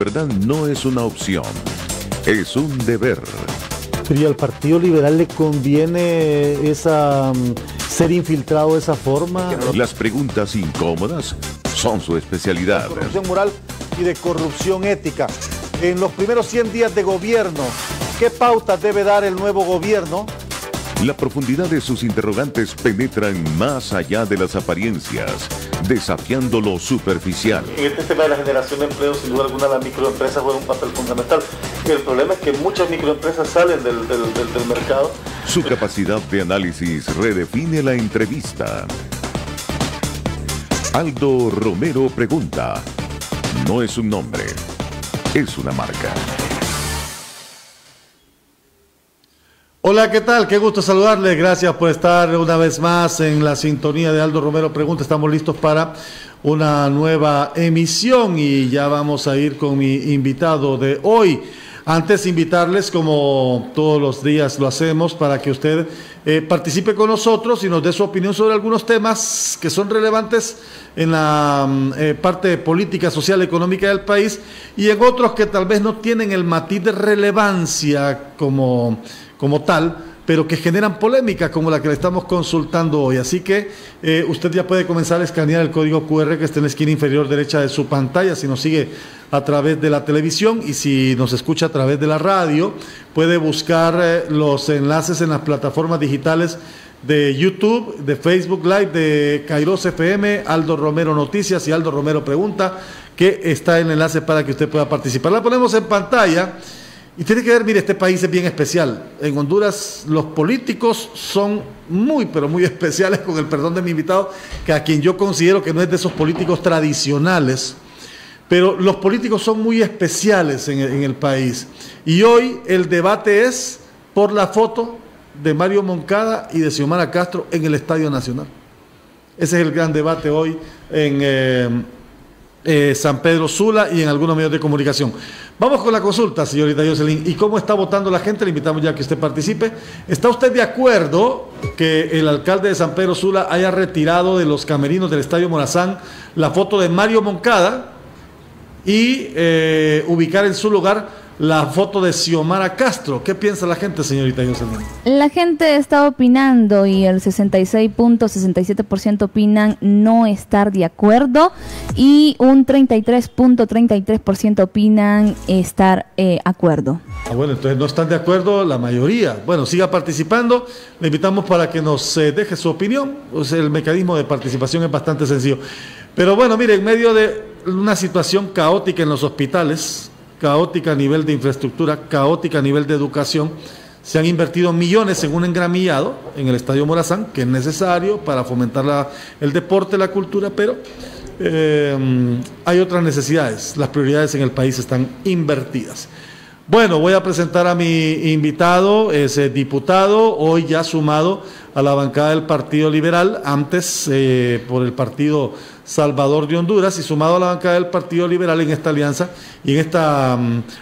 verdad no es una opción, es un deber. Pero ¿y al Partido Liberal le conviene ser infiltrado de esa forma? Las preguntas incómodas son su especialidad. Corrupción moral y de corrupción ética. En los primeros 100 días de gobierno, ¿qué pautas debe dar el nuevo gobierno? La profundidad de sus interrogantes penetran más allá de las apariencias, desafiando lo superficial. En este tema de la generación de empleo, sin duda alguna, las microempresas juegan un papel fundamental. El problema es que muchas microempresas salen del mercado. Su capacidad de análisis redefine la entrevista. Aldo Romero pregunta. No es un nombre, es una marca. Hola, ¿qué tal? Qué gusto saludarles. Gracias por estar una vez más en la sintonía de Aldo Romero Pregunta. Estamos listos para una nueva emisión y ya vamos a ir con mi invitado de hoy. Antes invitarles, como todos los días lo hacemos, para que usted participe con nosotros y nos dé su opinión sobre algunos temas que son relevantes en la parte política, social, económica del país y en otros que tal vez no tienen el matiz de relevancia como tal, pero que generan polémica como la que le estamos consultando hoy. Así que usted ya puede comenzar a escanear el código QR que está en la esquina inferior derecha de su pantalla, si nos sigue a través de la televisión y si nos escucha a través de la radio, puede buscar los enlaces en las plataformas digitales de YouTube, de Facebook Live, de Kairos FM, Aldo Romero Noticias y Aldo Romero Pregunta, que está el enlace para que usted pueda participar. La ponemos en pantalla. Y tiene que ver, mire, este país es bien especial. En Honduras los políticos son muy, pero muy especiales, con el perdón de mi invitado, que a quien yo considero que no es de esos políticos tradicionales, pero los políticos son muy especiales en el país. Y hoy el debate es por la foto de Mario Moncada y de Xiomara Castro en el Estadio Nacional. Ese es el gran debate hoy en San Pedro Sula y en algunos medios de comunicación. Vamos con la consulta, señorita Jocelyn. ¿Y cómo está votando la gente? Le invitamos ya a que usted participe. ¿Está usted de acuerdo que el alcalde de San Pedro Sula haya retirado de los camerinos del Estadio Morazán la foto de Mario Moncada y ubicar en su lugar la foto de Xiomara Castro? ¿Qué piensa la gente, señorita Jocelyn? La gente está opinando y el 66.67% opinan no estar de acuerdo y un 33.33% opinan estar acuerdo. Bueno, entonces no están de acuerdo la mayoría. Bueno, siga participando. Le invitamos para que nos deje su opinión. Pues el mecanismo de participación es bastante sencillo. Pero bueno, mire, en medio de una situación caótica en los hospitales, caótica a nivel de infraestructura, caótica a nivel de educación, se han invertido millones en un engramillado en el Estadio Morazán, que es necesario para fomentar el deporte, la cultura, pero hay otras necesidades. Las prioridades en el país están invertidas. Bueno, voy a presentar a mi invitado, es diputado, hoy ya sumado a la bancada del Partido Liberal, antes por el Partido Salvador de Honduras, y sumado a la bancada del Partido Liberal en esta alianza y en esta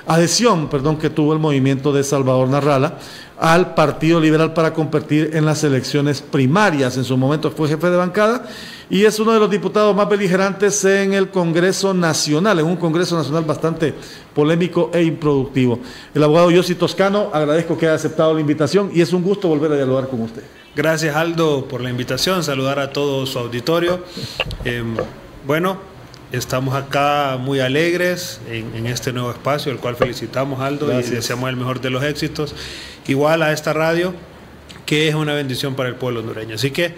adhesión, que tuvo el movimiento de Salvador Narrala al Partido Liberal para competir en las elecciones primarias. En su momento fue jefe de bancada y es uno de los diputados más beligerantes en el Congreso Nacional, en un Congreso Nacional bastante polémico e improductivo. El abogado Yossi Toscano, agradezco que haya aceptado la invitación y es un gusto volver a dialogar con usted. Gracias, Aldo, por la invitación, saludar a todo su auditorio. Bueno, estamos acá muy alegres en este nuevo espacio, el cual felicitamos, Aldo. Gracias. Y deseamos el mejor de los éxitos, igual a esta radio, que es una bendición para el pueblo hondureño. Así que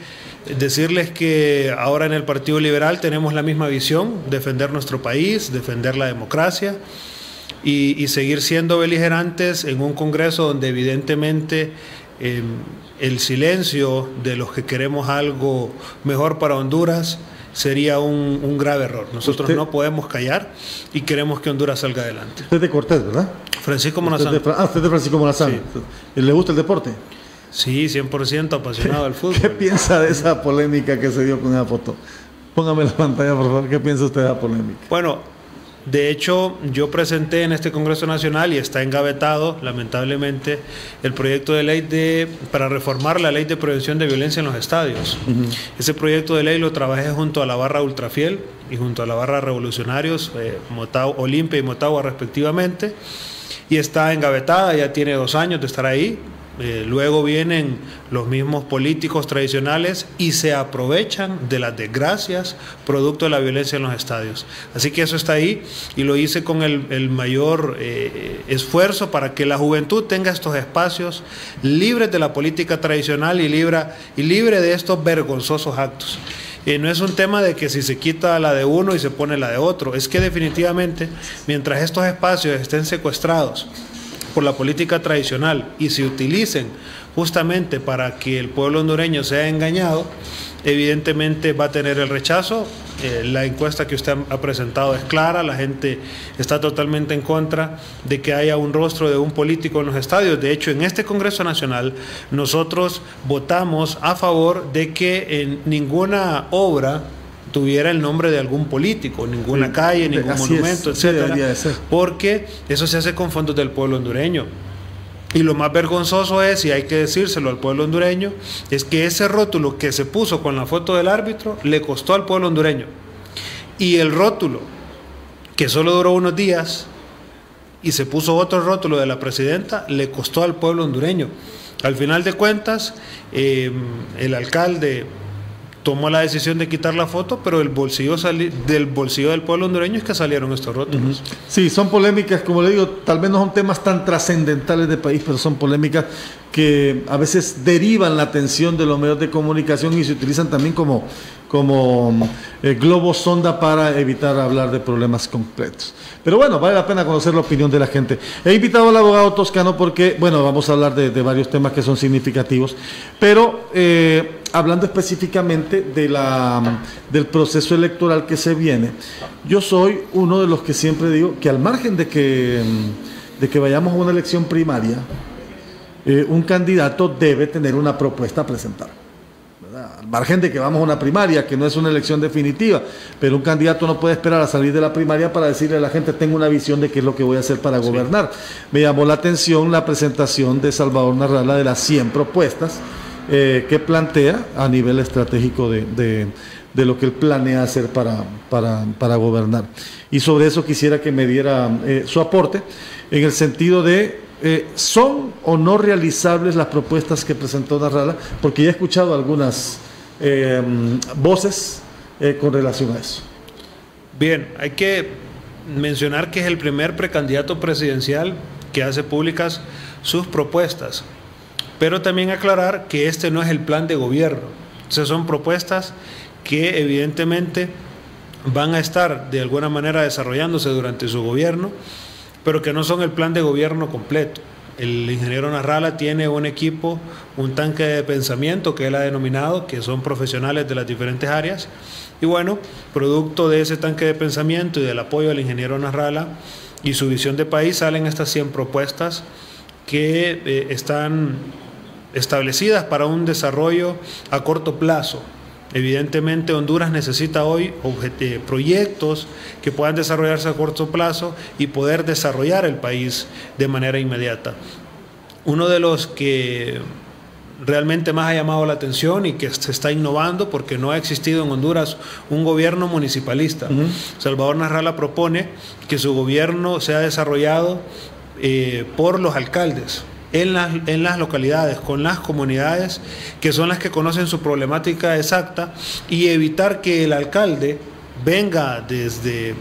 decirles que ahora en el Partido Liberal tenemos la misma visión: defender nuestro país, defender la democracia y seguir siendo beligerantes en un Congreso donde evidentemente el silencio de los que queremos algo mejor para Honduras sería un grave error. Nosotros no podemos callar y queremos que Honduras salga adelante. Usted es de Cortés, ¿verdad? Francisco Morazán. Usted es de Francisco Morazán. Sí. ¿Le gusta el deporte? Sí, 100% apasionado del fútbol. ¿Qué piensa de esa polémica que se dio con esa foto? Póngame la pantalla, por favor. ¿Qué piensa usted de la polémica? Bueno, de hecho, yo presenté en este Congreso Nacional y está engavetado, lamentablemente, el proyecto de ley para reformar la ley de prevención de violencia en los estadios. Ese proyecto de ley lo trabajé junto a la barra Ultrafiel y junto a la barra Revolucionarios, Olimpia y Motagua respectivamente, y está engavetada, ya tiene 2 años de estar ahí. Luego vienen los mismos políticos tradicionales y se aprovechan de las desgracias producto de la violencia en los estadios. Así que eso está ahí, y lo hice con el mayor esfuerzo para que la juventud tenga estos espacios libres de la política tradicional y libre de estos vergonzosos actos. No es un tema de que si se quita la de uno y se pone la de otro, es que definitivamente mientras estos espacios estén secuestrados por la política tradicional y se utilicen justamente para que el pueblo hondureño sea engañado, evidentemente va a tener el rechazo. La encuesta que usted ha presentado es clara, la gente está totalmente en contra de que haya un rostro de un político en los estadios. De hecho, en este Congreso Nacional nosotros votamos a favor de que en ninguna obra tuviera el nombre de algún político, ninguna calle, ningún monumento, etcétera, porque eso se hace con fondos del pueblo hondureño. Y lo más vergonzoso es, y hay que decírselo al pueblo hondureño, es que ese rótulo que se puso con la foto del árbitro le costó al pueblo hondureño. Y el rótulo, que solo duró unos días, y se puso otro rótulo de la presidenta, le costó al pueblo hondureño. Al final de cuentas, el alcalde tomó la decisión de quitar la foto, pero del bolsillo del pueblo hondureño es que salieron estos rótulos. Sí, son polémicas, como le digo, tal vez no son temas tan trascendentales del país, pero son polémicas que a veces derivan la atención de los medios de comunicación y se utilizan también como globos sonda para evitar hablar de problemas concretos. Pero bueno, vale la pena conocer la opinión de la gente. He invitado al abogado Toscano porque, bueno, vamos a hablar de varios temas que son significativos, pero hablando específicamente del proceso electoral que se viene, yo soy uno de los que siempre digo que al margen de que vayamos a una elección primaria, un candidato debe tener una propuesta a presentar, ¿verdad? Al margen de que vamos a una primaria, que no es una elección definitiva, pero un candidato no puede esperar a salir de la primaria para decirle a la gente, tengo una visión de qué es lo que voy a hacer para gobernar. Me llamó la atención la presentación de Salvador Narrala de las 100 propuestas que plantea a nivel estratégico de lo que él planea hacer para gobernar. Y sobre eso quisiera que me diera su aporte, en el sentido de ¿son o no realizables las propuestas que presentó Narrala? Porque ya he escuchado algunas voces con relación a eso. Bien, hay que mencionar que es el primer precandidato presidencial que hace públicas sus propuestas, pero también aclarar que este no es el plan de gobierno. Entonces son propuestas que evidentemente van a estar de alguna manera desarrollándose durante su gobierno, pero que no son el plan de gobierno completo. El ingeniero Narrala tiene un equipo, un tanque de pensamiento que él ha denominado, que son profesionales de las diferentes áreas, y bueno, producto de ese tanque de pensamiento y del apoyo del ingeniero Narrala y su visión de país, salen estas 100 propuestas que están establecidas para un desarrollo a corto plazo. Evidentemente Honduras necesita hoy proyectos que puedan desarrollarse a corto plazo y poder desarrollar el país de manera inmediata. Uno de los que realmente más ha llamado la atención y que se está innovando, porque no ha existido en Honduras un gobierno municipalista. Salvador Narrala propone que su gobierno sea desarrollado por los alcaldes en las localidades, con las comunidades, que son las que conocen su problemática exacta, y evitar que el alcalde venga desde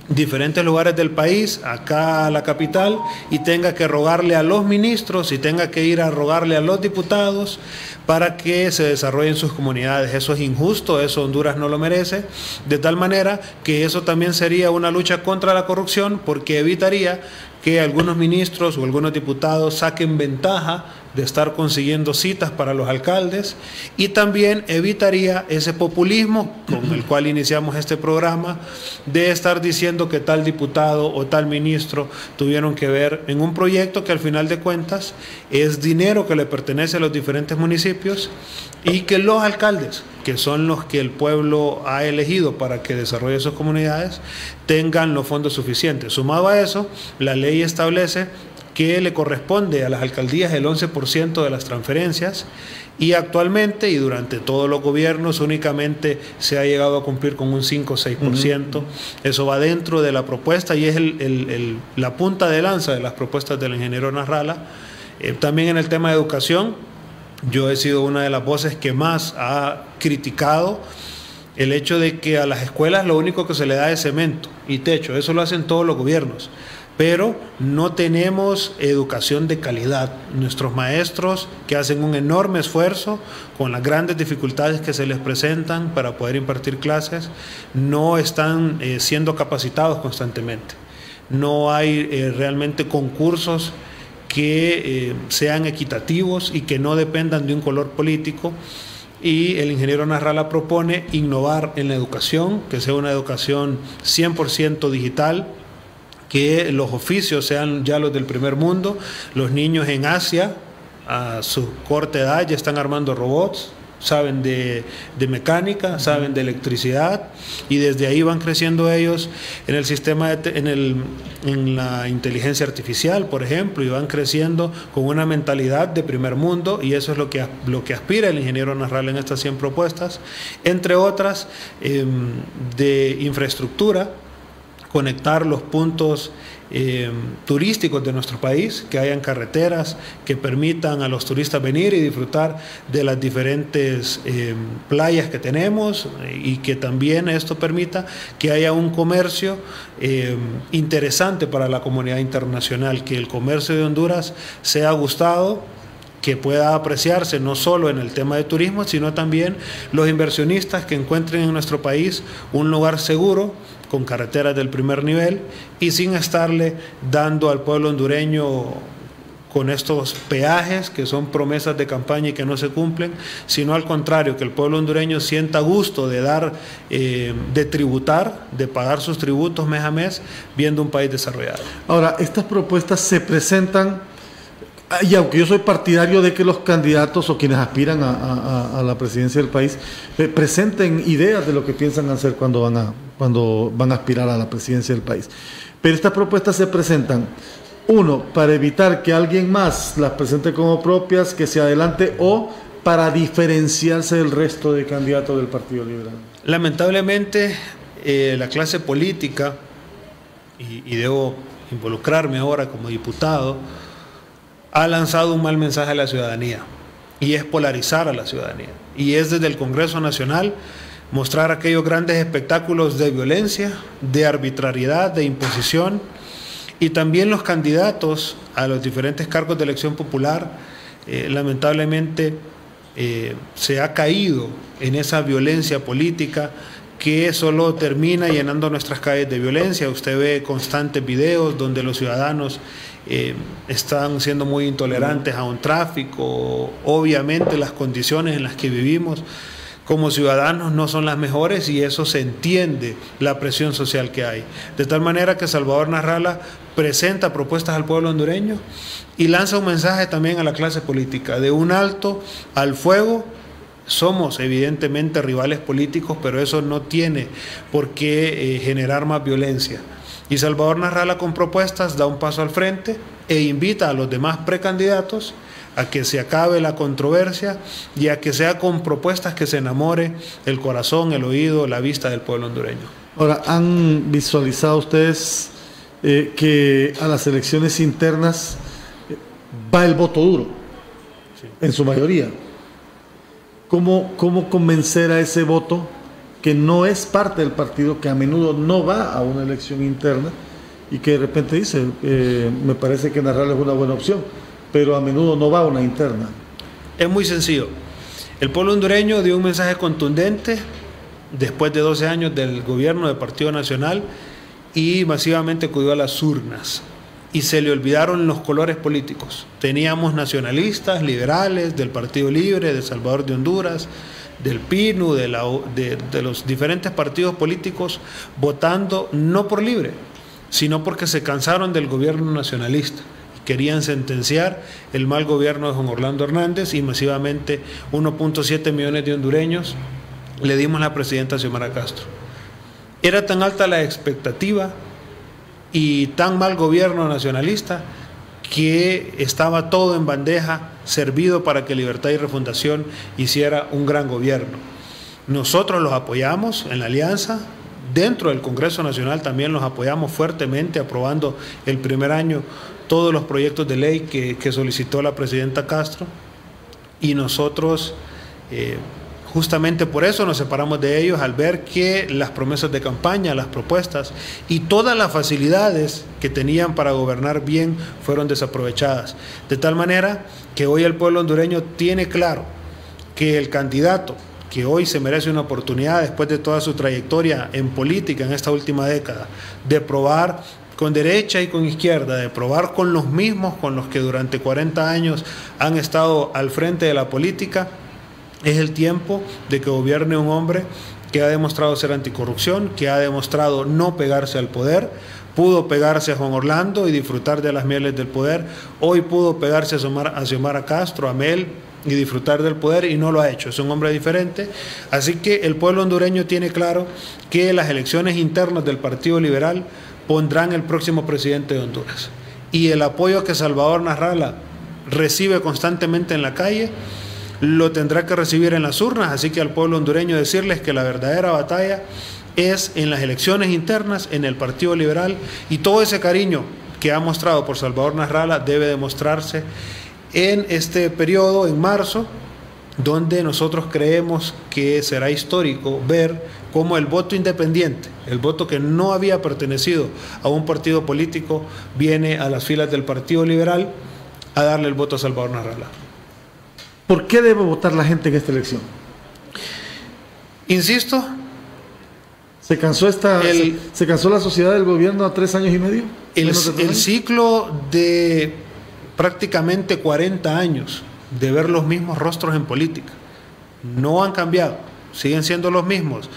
diferentes lugares del país, acá a la capital, y tenga que rogarle a los ministros y tenga que ir a rogarle a los diputados para que se desarrollen sus comunidades. Eso es injusto, eso Honduras no lo merece, de tal manera que eso también sería una lucha contra la corrupción, porque evitaría que algunos ministros o algunos diputados saquen ventaja de estar consiguiendo citas para los alcaldes, y también evitaría ese populismo con el cual iniciamos este programa, de estar diciendo que tal diputado o tal ministro tuvieron que ver en un proyecto que al final de cuentas es dinero que le pertenece a los diferentes municipios, y que los alcaldes, que son los que el pueblo ha elegido para que desarrolle sus comunidades, tengan los fondos suficientes. Sumado a eso, la ley establece que le corresponde a las alcaldías el 11% de las transferencias, y actualmente y durante todos los gobiernos únicamente se ha llegado a cumplir con un 5 o 6%. Eso va dentro de la propuesta y es la punta de lanza de las propuestas del ingeniero Nasralla. También en el tema de educación, yo he sido una de las voces que más ha criticado el hecho de que a las escuelas lo único que se le da es cemento y techo. Eso lo hacen todos los gobiernos, pero no tenemos educación de calidad. Nuestros maestros, que hacen un enorme esfuerzo con las grandes dificultades que se les presentan para poder impartir clases, no están siendo capacitados constantemente. No hay realmente concursos que sean equitativos y que no dependan de un color político. Y el ingeniero Nasralla propone innovar en la educación, que sea una educación 100% digital, que los oficios sean ya los del primer mundo. Los niños en Asia, a su corta edad, ya están armando robots, saben de mecánica, saben de electricidad, y desde ahí van creciendo ellos en el sistema, en la inteligencia artificial, por ejemplo, y van creciendo con una mentalidad de primer mundo, y eso es lo que aspira el ingeniero Nasralla en estas 100 propuestas, entre otras de infraestructura, conectar los puntos turísticos de nuestro país, que hayan carreteras que permitan a los turistas venir y disfrutar de las diferentes playas que tenemos, y que también esto permita que haya un comercio interesante para la comunidad internacional, que el comercio de Honduras sea gustado, que pueda apreciarse no solo en el tema de turismo, sino también los inversionistas que encuentren en nuestro país un lugar seguro, con carreteras del primer nivel, y sin estarle dando al pueblo hondureño con estos peajes que son promesas de campaña y que no se cumplen, sino al contrario, que el pueblo hondureño sienta gusto de dar, de tributar, de pagar sus tributos mes a mes, viendo un país desarrollado. Ahora, estas propuestas se presentan, y aunque yo soy partidario de que los candidatos o quienes aspiran a la presidencia del país presenten ideas de lo que piensan hacer cuando van a aspirar a la presidencia del país, pero estas propuestas se presentan, uno, para evitar que alguien más las presente como propias, que se adelante, o para diferenciarse del resto de candidatos del Partido Liberal. Lamentablemente, la clase política, y debo involucrarme ahora como diputado, ha lanzado un mal mensaje a la ciudadanía, y es polarizar a la ciudadanía, y es desde el Congreso Nacional mostrar aquellos grandes espectáculos de violencia, de arbitrariedad, de imposición, y también los candidatos a los diferentes cargos de elección popular, lamentablemente se ha caído en esa violencia política que solo termina llenando nuestras calles de violencia. Usted ve constantes videos donde los ciudadanos están siendo muy intolerantes a un tráfico. Obviamente las condiciones en las que vivimos como ciudadanos no son las mejores, y eso se entiende, la presión social que hay. De tal manera que Salvador Nasralla presenta propuestas al pueblo hondureño y lanza un mensaje también a la clase política de un alto al fuego. Somos evidentemente rivales políticos, pero eso no tiene por qué generar más violencia. Y Salvador Nasralla con propuestas da un paso al frente e invita a los demás precandidatos a que se acabe la controversia y a que sea con propuestas que se enamore el corazón, el oído, la vista del pueblo hondureño. Ahora, ¿han visualizado ustedes que a las elecciones internas va el voto duro? Sí. En su mayoría. ¿Cómo convencer a ese voto que no es parte del partido, que a menudo no va a una elección interna y que de repente dice, me parece que Nasralla es una buena opción, pero a menudo no va a una interna? Es muy sencillo. El pueblo hondureño dio un mensaje contundente después de 12 años del gobierno del Partido Nacional y masivamente acudió a las urnas. Y se le olvidaron los colores políticos. Teníamos nacionalistas, liberales, del Partido Libre, de Salvador de Honduras, del PINU, de los diferentes partidos políticos, votando no por Libre, sino porque se cansaron del gobierno nacionalista. Querían sentenciar el mal gobierno de Juan Orlando Hernández, y masivamente 1.7 millones de hondureños le dimos la presidencia a Xiomara Castro. Era tan alta la expectativa y tan mal gobierno nacionalista que estaba todo en bandeja, servido para que Libertad y Refundación hiciera un gran gobierno. Nosotros los apoyamos en la alianza, dentro del Congreso Nacional también los apoyamos fuertemente, aprobando el primer año todos los proyectos de ley que solicitó la presidenta Castro, y nosotros justamente por eso nos separamos de ellos, al ver que las promesas de campaña, las propuestas y todas las facilidades que tenían para gobernar bien fueron desaprovechadas. De tal manera que hoy el pueblo hondureño tiene claro que el candidato que hoy se merece una oportunidad después de toda su trayectoria en política en esta última década, de probar con derecha y con izquierda, de probar con los mismos con los que durante 40 años han estado al frente de la política, es el tiempo de que gobierne un hombre que ha demostrado ser anticorrupción, que ha demostrado no pegarse al poder. Pudo pegarse a Juan Orlando y disfrutar de las mieles del poder. Hoy pudo pegarse a Xiomara Castro, a Mel, y disfrutar del poder, y no lo ha hecho. Es un hombre diferente. Así que el pueblo hondureño tiene claro que las elecciones internas del Partido Liberal pondrán el próximo presidente de Honduras. Y el apoyo que Salvador Nasralla recibe constantemente en la calle lo tendrá que recibir en las urnas. Así que al pueblo hondureño decirles que la verdadera batalla es en las elecciones internas, en el Partido Liberal, y todo ese cariño que ha mostrado por Salvador Nasralla debe demostrarse en este periodo, en marzo, donde nosotros creemos que será histórico ver cómo el voto independiente, el voto que no había pertenecido a un partido político, viene a las filas del Partido Liberal a darle el voto a Salvador Nasralla. ¿Por qué debe votar la gente en esta elección? Insisto, ¿Se cansó la sociedad del gobierno a 3 años y medio? El ciclo de prácticamente 40 años de ver los mismos rostros en política no han cambiado, siguen siendo los mismos.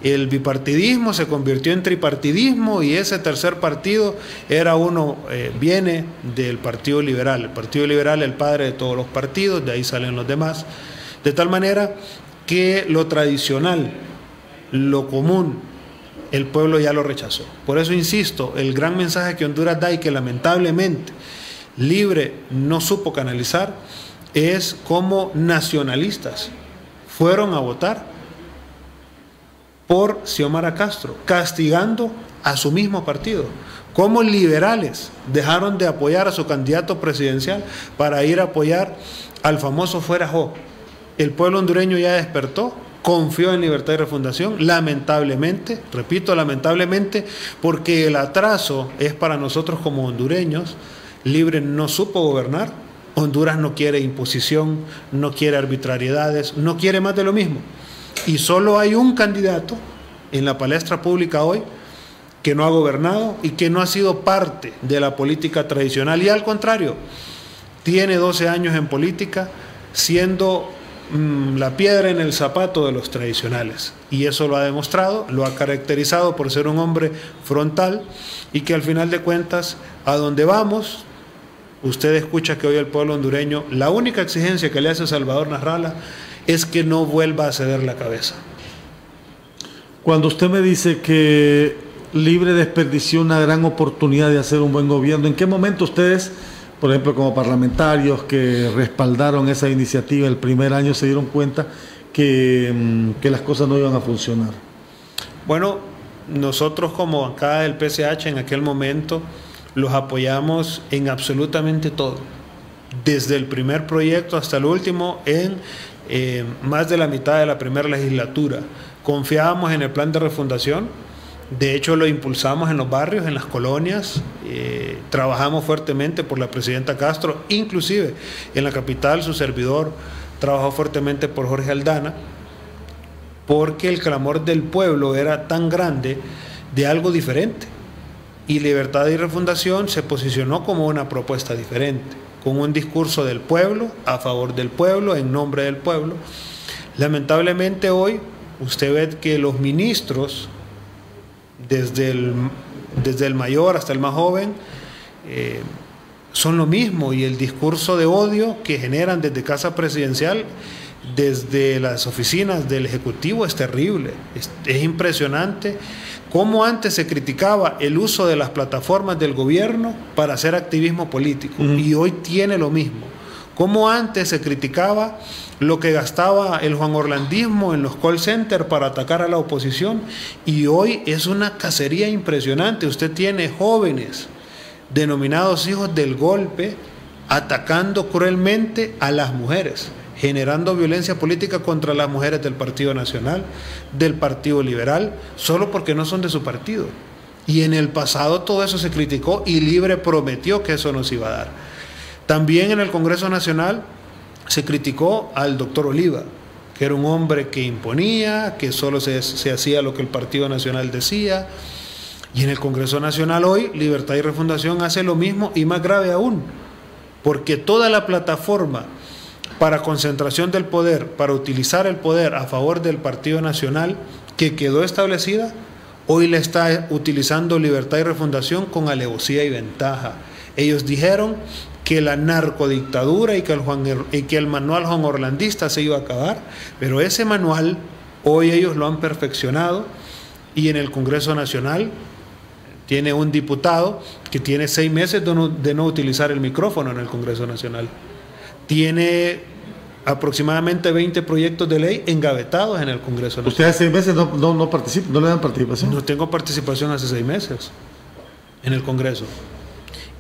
El bipartidismo se convirtió en tripartidismo, y ese tercer partido viene del Partido Liberal. El Partido Liberal es el padre de todos los partidos, de ahí salen los demás. De tal manera que lo tradicional, lo común, el pueblo ya lo rechazó. Por eso insisto, el gran mensaje que Honduras da y que lamentablemente Libre no supo canalizar es cómo nacionalistas fueron a votar por Xiomara Castro, castigando a su mismo partido. Cómo liberales dejaron de apoyar a su candidato presidencial para ir a apoyar al famoso Fuera Jo. El pueblo hondureño ya despertó, confió en Libertad y Refundación, lamentablemente, repito, lamentablemente, porque el atraso es para nosotros como hondureños. Libre no supo gobernar. Honduras no quiere imposición, no quiere arbitrariedades, no quiere más de lo mismo. Y solo hay un candidato en la palestra pública hoy que no ha gobernado y que no ha sido parte de la política tradicional, y al contrario, tiene 12 años en política siendo la piedra en el zapato de los tradicionales, y eso lo ha demostrado, lo ha caracterizado por ser un hombre frontal, y que al final de cuentas, a donde vamos, usted escucha que hoy el pueblo hondureño, la única exigencia que le hace Salvador Nasralla es que no vuelva a ceder la cabeza. Cuando usted me dice que Libre desperdició una gran oportunidad de hacer un buen gobierno, ¿en qué momento ustedes, por ejemplo, como parlamentarios que respaldaron esa iniciativa el primer año, se dieron cuenta que las cosas no iban a funcionar? Bueno, nosotros como bancada del PCH en aquel momento los apoyamos en absolutamente todo, desde el primer proyecto hasta el último, en más de la mitad de la primera legislatura. Confiábamos en el plan de refundación, de hecho lo impulsamos en los barrios, en las colonias, trabajamos fuertemente por la presidenta Castro, inclusive en la capital su servidor trabajó fuertemente por Jorge Aldana, porque el clamor del pueblo era tan grande de algo diferente, y Libertad y Refundación se posicionó como una propuesta diferente, con un discurso del pueblo, a favor del pueblo, en nombre del pueblo. Lamentablemente hoy usted ve que los ministros, desde el mayor hasta el más joven, son lo mismo, y el discurso de odio que generan desde Casa Presidencial desde las oficinas del Ejecutivo es terrible. Es impresionante cómo antes se criticaba el uso de las plataformas del gobierno para hacer activismo político, y hoy tiene lo mismo. Cómo antes se criticaba lo que gastaba el Juan Orlandismo en los call centers para atacar a la oposición, y hoy es una cacería impresionante. Usted tiene jóvenes denominados hijos del golpe atacando cruelmente a las mujeres, generando violencia política contra las mujeres del Partido Nacional, del Partido Liberal, solo porque no son de su partido. Y en el pasado todo eso se criticó y Libre prometió que eso nos iba a dar. También en el Congreso Nacional se criticó al doctor Oliva, que era un hombre que imponía, que solo se hacía lo que el Partido Nacional decía. Y en el Congreso Nacional hoy, Libertad y Refundación hace lo mismo y más grave aún, porque toda la plataforma para concentración del poder, para utilizar el poder a favor del Partido Nacional que quedó establecida, hoy la está utilizando Libertad y Refundación con alevosía y ventaja. Ellos dijeron que la narcodictadura y que el manual Juan Orlandista se iba a acabar, pero ese manual hoy ellos lo han perfeccionado, y en el Congreso Nacional tiene un diputado que tiene 6 meses de no utilizar el micrófono en el Congreso Nacional. Tiene aproximadamente 20 proyectos de ley engavetados en el Congreso Nacional. ¿Usted hace 6 meses no participa, no le dan participación? No tengo participación hace 6 meses en el Congreso.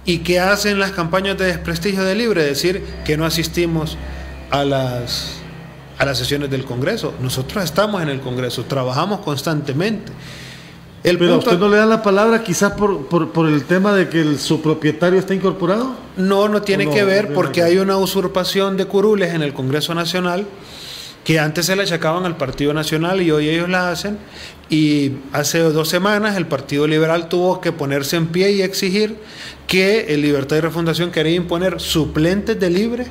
¿Y qué hacen las campañas de desprestigio de Libre? Decir que no asistimos a las sesiones del Congreso. Nosotros estamos en el Congreso, trabajamos constantemente. ¿Pero a usted no le dan la palabra quizás por el tema de que su propietario está incorporado? No tiene que ver, porque hay una usurpación de curules en el Congreso Nacional que antes se le achacaban al Partido Nacional y hoy ellos la hacen. Y hace 2 semanas el Partido Liberal tuvo que ponerse en pie y exigir que el Libertad y Refundación quería imponer suplentes de Libre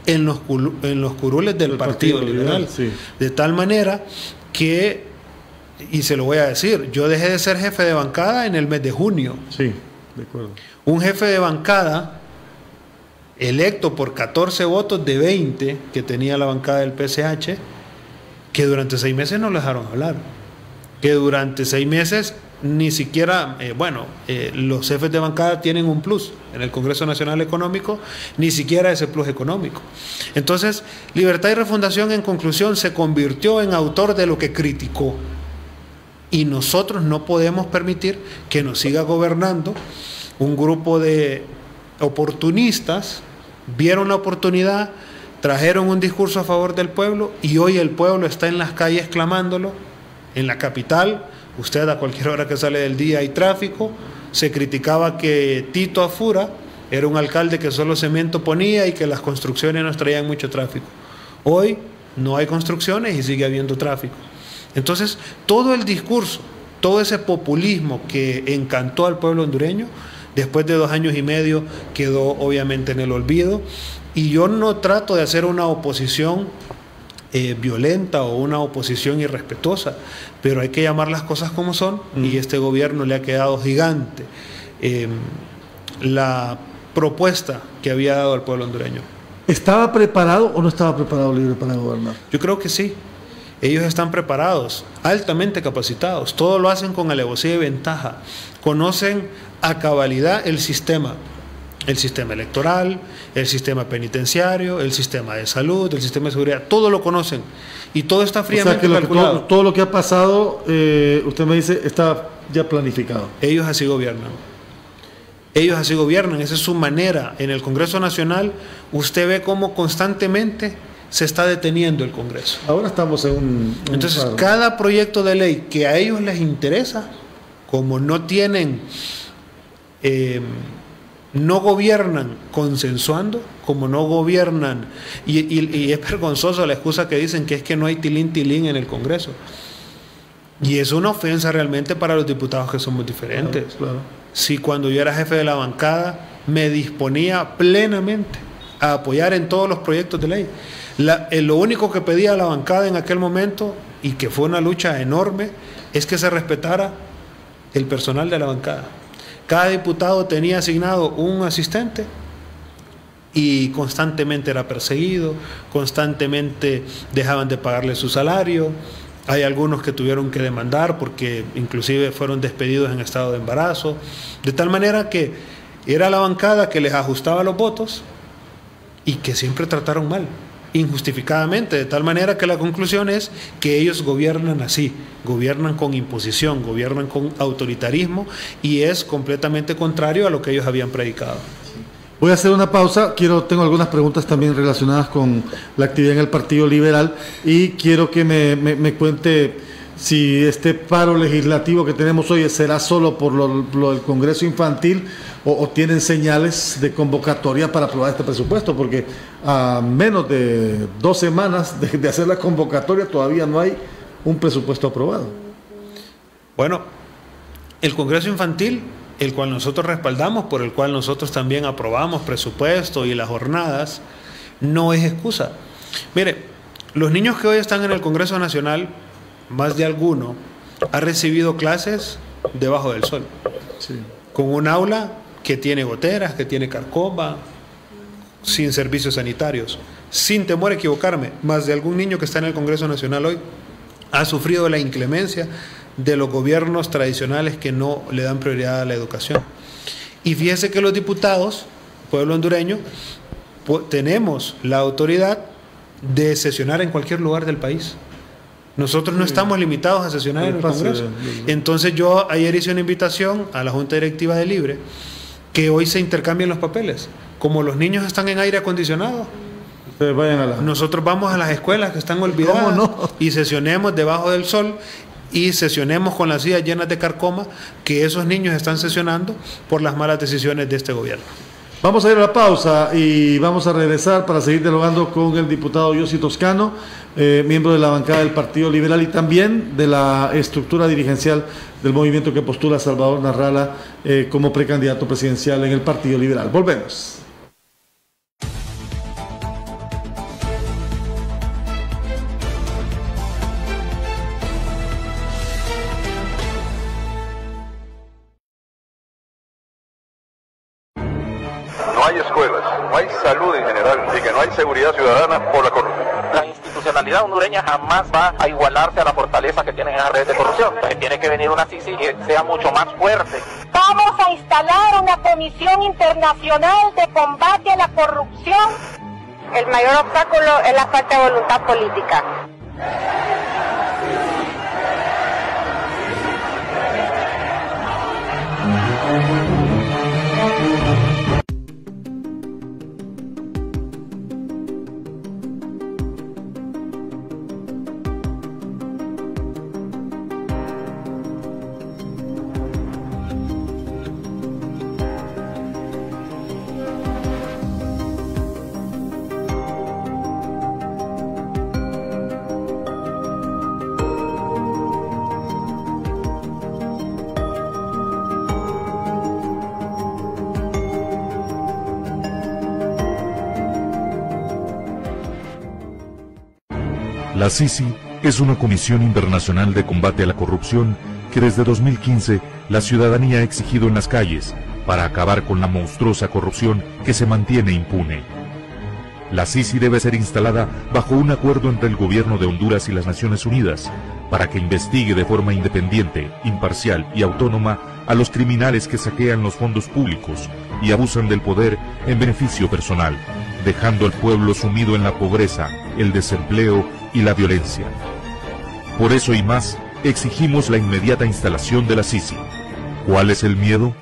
en los curules del Partido Liberal. Sí. De tal manera que, y se lo voy a decir, yo dejé de ser jefe de bancada en el mes de junio. Sí, de acuerdo. Un jefe de bancada electo por 14 votos de 20 que tenía la bancada del PCH, que durante 6 meses no lo dejaron hablar, que durante 6 meses ni siquiera, los jefes de bancada tienen un plus en el Congreso Nacional Económico, ni siquiera ese plus económico. Entonces, Libertad y Refundación, en conclusión, se convirtió en autor de lo que criticó, y nosotros no podemos permitir que nos siga gobernando un grupo de oportunistas. Vieron la oportunidad, trajeron un discurso a favor del pueblo, y hoy el pueblo está en las calles clamándolo. En la capital, usted a cualquier hora que sale del día hay tráfico. Se criticaba que Tito Afura era un alcalde que solo cemento ponía y que las construcciones nos traían mucho tráfico. Hoy no hay construcciones y sigue habiendo tráfico. Entonces, todo el discurso, todo ese populismo que encantó al pueblo hondureño, después de 2 años y medio quedó obviamente en el olvido. Y yo no trato de hacer una oposición violenta o una oposición irrespetuosa, pero hay que llamar las cosas como son, y este gobierno le ha quedado gigante la propuesta que había dado al pueblo hondureño. ¿Estaba preparado o no estaba preparado Libre para gobernar? Yo creo que sí. Ellos están preparados, altamente capacitados, todo lo hacen con alevosía y ventaja, conocen a cabalidad el sistema electoral, el sistema penitenciario, el sistema de salud, el sistema de seguridad, todo lo conocen y todo está fríamente calculado. Todo lo que ha pasado, usted me dice, está ya planificado. Ellos así gobiernan. Ellos así gobiernan, esa es su manera. En el Congreso Nacional usted ve cómo constantemente se está deteniendo el Congreso. Ahora estamos en un Entonces, cada proyecto de ley que a ellos les interesa, como no tienen, no gobiernan consensuando, como no gobiernan, y es vergonzoso la excusa que dicen que es que no hay tilín en el Congreso. Y es una ofensa realmente para los diputados que somos diferentes. Claro. Si cuando yo era jefe de la bancada me disponía plenamente a apoyar en todos los proyectos de ley. Lo único que pedía a la bancada en aquel momento, y que fue una lucha enorme, es que se respetara el personal de la bancada. Cada diputado tenía asignado un asistente y constantemente era perseguido, constantemente dejaban de pagarle su salario. Hay algunos que tuvieron que demandar porque inclusive fueron despedidos en estado de embarazo, de tal manera que era la bancada que les ajustaba los votos y que siempre trataron mal, injustificadamente, de tal manera que la conclusión es que ellos gobiernan así, gobiernan con imposición, gobiernan con autoritarismo, y es completamente contrario a lo que ellos habían predicado. Voy a hacer una pausa, tengo algunas preguntas también relacionadas con la actividad en el Partido Liberal y quiero que me cuente si este paro legislativo que tenemos hoy será solo por lo del Congreso Infantil o tienen señales de convocatoria para aprobar este presupuesto, porque a menos de 2 semanas de hacer la convocatoria todavía no hay un presupuesto aprobado. Bueno, el Congreso Infantil, el cual nosotros respaldamos, por el cual nosotros también aprobamos presupuesto y las jornadas, no es excusa. Mire, los niños que hoy están en el Congreso Nacional, más de alguno ha recibido clases debajo del sol, sí, con un aula que tiene goteras, que tiene carcoma, sin servicios sanitarios. Sin temor a equivocarme, más de algún niño que está en el Congreso Nacional hoy ha sufrido la inclemencia de los gobiernos tradicionales que no le dan prioridad a la educación. Y fíjese que los diputados, pueblo hondureño, tenemos la autoridad de sesionar en cualquier lugar del país. Nosotros no estamos limitados a sesionar en el Congreso. Entonces yo ayer hice una invitación a la Junta Directiva de Libre que hoy se intercambien los papeles. Como los niños están en aire acondicionado, nosotros vamos a las escuelas que están olvidadas y sesionemos debajo del sol y sesionemos con las sillas llenas de carcoma que esos niños están sesionando por las malas decisiones de este gobierno. Vamos a ir a la pausa y vamos a regresar para seguir dialogando con el diputado Yossi Toscano, miembro de la bancada del Partido Liberal y también de la estructura dirigencial del movimiento que postula a Salvador Narrala como precandidato presidencial en el Partido Liberal. Volvemos. No hay escuelas, no hay salud en general y que no hay seguridad ciudadana por la corrupción. La institucionalidad hondureña jamás va a igualarse a la fortaleza que tienen esas redes de corrupción. Entonces tiene que venir una CICI que sea mucho más fuerte. Vamos a instalar una comisión internacional de combate a la corrupción. El mayor obstáculo es la falta de voluntad política. La CICI es una comisión internacional de combate a la corrupción que desde 2015 la ciudadanía ha exigido en las calles para acabar con la monstruosa corrupción que se mantiene impune. La CICI debe ser instalada bajo un acuerdo entre el gobierno de Honduras y las Naciones Unidas para que investigue de forma independiente, imparcial y autónoma a los criminales que saquean los fondos públicos y abusan del poder en beneficio personal, dejando al pueblo sumido en la pobreza, el desempleo y la violencia. Por eso y más, exigimos la inmediata instalación de la CICI. ¿Cuál es el miedo?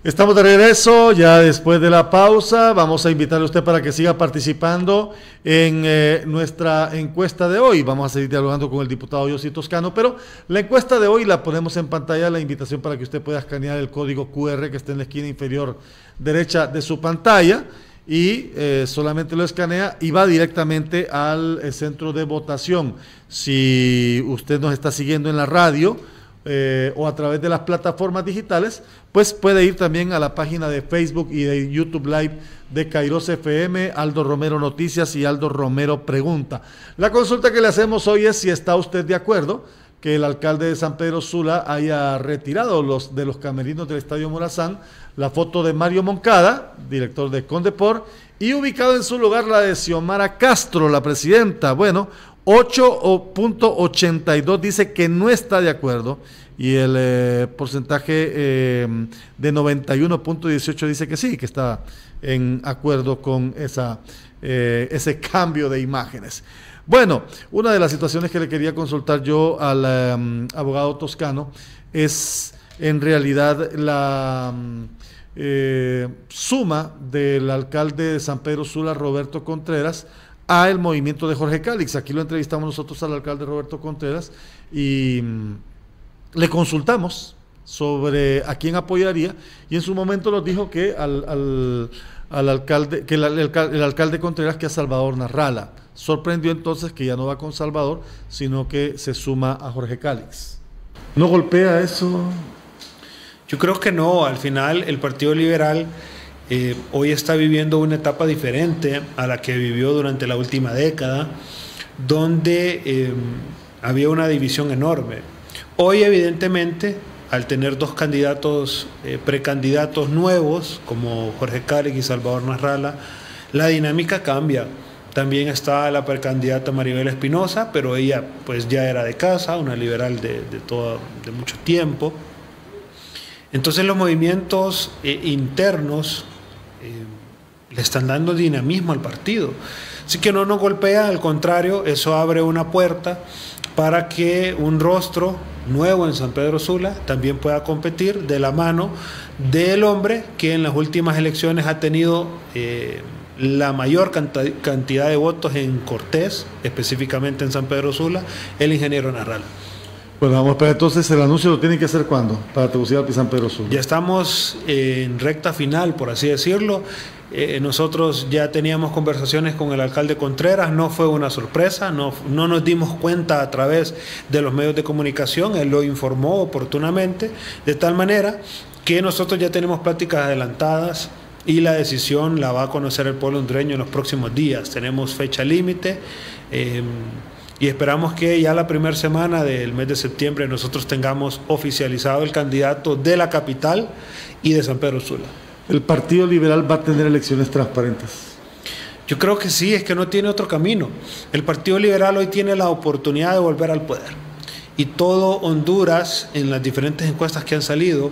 Estamos de regreso, ya después de la pausa. Vamos a invitarle a usted para que siga participando en nuestra encuesta de hoy. Vamos a seguir dialogando con el diputado Yossi Toscano, pero la encuesta de hoy la ponemos en pantalla, la invitación para que usted pueda escanear el código QR que está en la esquina inferior derecha de su pantalla y solamente lo escanea y va directamente al centro de votación. Si usted nos está siguiendo en la radio o a través de las plataformas digitales, pues puede ir también a la página de Facebook y de YouTube Live de Kairos FM, Aldo Romero Noticias y Aldo Romero Pregunta. La consulta que le hacemos hoy es si está usted de acuerdo que el alcalde de San Pedro Sula haya retirado de los camerinos del Estadio Morazán la foto de Mario Moncada, director de Condepor, y ubicado en su lugar la de Xiomara Castro, la presidenta. Bueno, 8.82 dice que no está de acuerdo y el porcentaje de 91.18 dice que sí, que está en acuerdo con ese cambio de imágenes. Bueno, una de las situaciones que le quería consultar yo al abogado Toscano es en realidad la suma del alcalde de San Pedro Sula, Roberto Contreras, a el movimiento de Jorge Calix. Aquí lo entrevistamos nosotros al alcalde Roberto Contreras y le consultamos sobre a quién apoyaría y en su momento nos dijo que al alcalde, que el alcalde Contreras, que a Salvador Narrala. Sorprendió entonces que ya no va con Salvador, sino que se suma a Jorge Calix. ¿No golpea eso? Yo creo que no. Al final el Partido Liberal hoy está viviendo una etapa diferente a la que vivió durante la última década, donde había una división enorme. Hoy, evidentemente, al tener dos candidatos, precandidatos nuevos, como Jorge Calix y Salvador Narrala, la dinámica cambia. También está la precandidata Maribel Espinosa, pero ella pues ya era de casa, una liberal de mucho tiempo. Entonces los movimientos internos le están dando dinamismo al partido. Así que no nos golpea, al contrario, eso abre una puerta para que un rostro nuevo en San Pedro Sula también pueda competir de la mano del hombre que en las últimas elecciones ha tenido la mayor cantidad de votos en Cortés, específicamente en San Pedro Sula, el ingeniero Narrala. Bueno, vamos a esperar entonces, el anuncio lo tienen que hacer ¿cuándo? Para Tegucigalpa y San Pedro Sula. Ya estamos en recta final, por así decirlo. Nosotros ya teníamos conversaciones con el alcalde Contreras, no fue una sorpresa, no nos dimos cuenta a través de los medios de comunicación, él lo informó oportunamente, de tal manera que nosotros ya tenemos pláticas adelantadas y la decisión la va a conocer el pueblo hondureño en los próximos días. Tenemos fecha límite y esperamos que ya la primera semana del mes de septiembre nosotros tengamos oficializado el candidato de la capital y de San Pedro Sula. ¿El Partido Liberal va a tener elecciones transparentes? Yo creo que sí, es que no tiene otro camino. El Partido Liberal hoy tiene la oportunidad de volver al poder. Y todo Honduras, en las diferentes encuestas que han salido,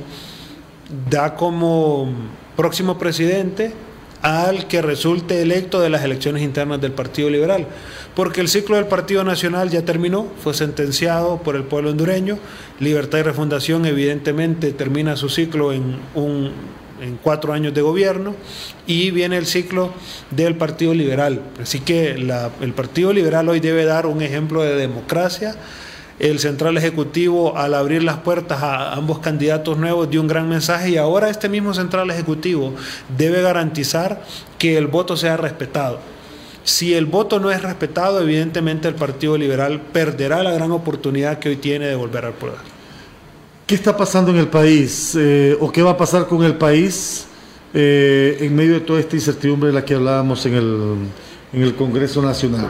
da como próximo presidente al que resulte electo de las elecciones internas del Partido Liberal. Porque el ciclo del Partido Nacional ya terminó, fue sentenciado por el pueblo hondureño. Libertad y Refundación evidentemente termina su ciclo en 4 años de gobierno y viene el ciclo del Partido Liberal. Así que el Partido Liberal hoy debe dar un ejemplo de democracia. El Central Ejecutivo, al abrir las puertas a ambos candidatos nuevos, dio un gran mensaje y ahora este mismo Central Ejecutivo debe garantizar que el voto sea respetado. Si el voto no es respetado, evidentemente el Partido Liberal perderá la gran oportunidad que hoy tiene de volver al poder. ¿Qué está pasando en el país? ¿O qué va a pasar con el país en medio de toda esta incertidumbre de la que hablábamos en el Congreso Nacional?